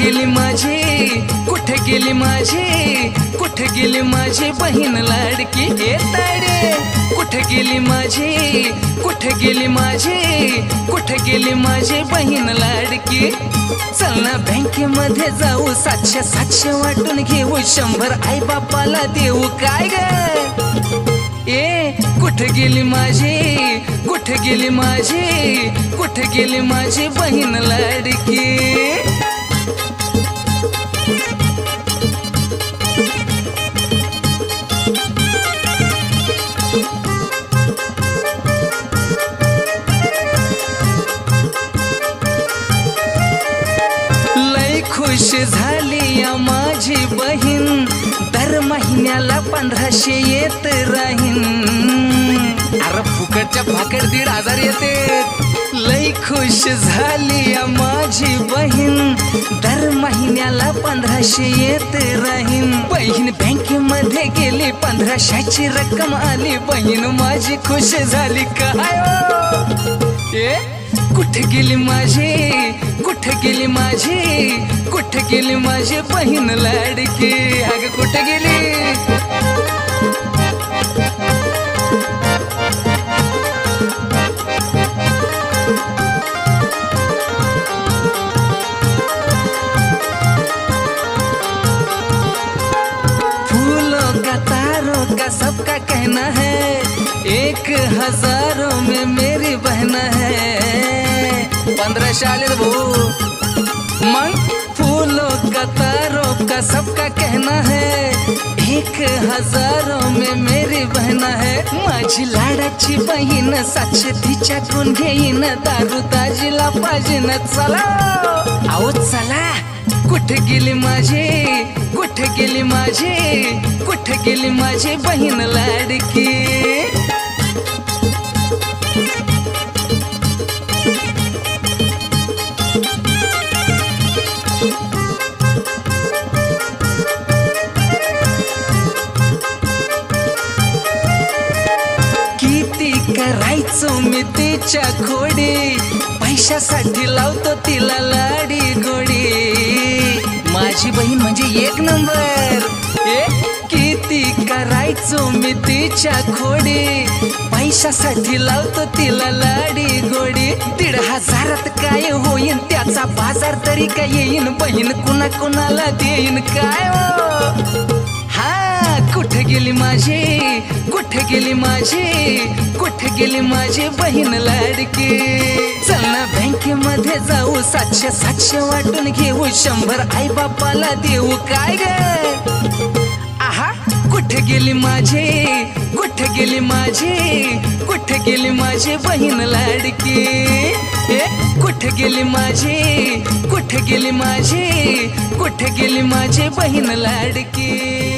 गेली माझी, कुठे गेली माझी, कुठे गेली माझी बहीण लाडकी हे ताडे. कुठे गेली माझी, कुठे गेली माझी, कुठे गेली माझी बहीण लाडकी. चल ना बँकेमध्ये जाऊ, 700 वाटून घेऊ, 100 आई बापाला देऊ काय ग. ए कुठे गेली माझी, कुठे गेली माझी, कुठे गेली माझी बहीण लाडकी. लई खुश झाली या माझी बहीण, दर महिन्याला 1500 येत राहीन. अरे फुकटच्या फाकट 1500 येते. लई खुश झाली या माझी बहीण, दर महिन्याला 1500 येत राहीन. बहीण बँकेमध्ये गेली, 1500ची रक्कम आली, बहीण माझी खुश झाली काय ए. कुठे गेली माझी, कुठे गेली माझी, कुठे गेली माझी बहीण लाडकी. अगं कुठे गेली. फूलों का तारों का सबका कहना है, 1000 में मेरी बहन है. 1500 आले भाऊ. मग फूलों का तारों का सबका कहना है, 1000 में मेरी बहन है. माझी लाडाची बहीण 700 तिच्याकडून घेईन, दारू दाजीला पाहिजे. चला आओ चला. कुठे गेली माझी, कुठे गेली माझी, कुठे गेली माझी बहीण लाडकी. किती करायचो मी तिच्या खोडी, पैशासाठी लावतो तिला लाडी गोडी. माझी बहीण म्हणजे 1 नंबर. किती करायचो मी तिच्या खोडी, पैशासाठी लावतो तिला लाडी गोडी. 1500त काय होईन, त्याचा बाजार तरी काय येईन, बहीण कुणा कुणाला देईन काय हो. हा कुठे गेली माझी, कुठे गेली माझी, कुठे गेली माझी बहीण लाडकी. चल ना बँकेमध्ये जाऊ, 700 वाटून घेऊ, 100 आई बापाला देऊ काय ग. आहा कुठे गेली माझी, कुठे गेली माझी, कुठे गेली माझी बहीण लाडकी. कुठे गेली माझी, कुठे गेली माझी, कुठे गेली माझी बहीण लाडकी.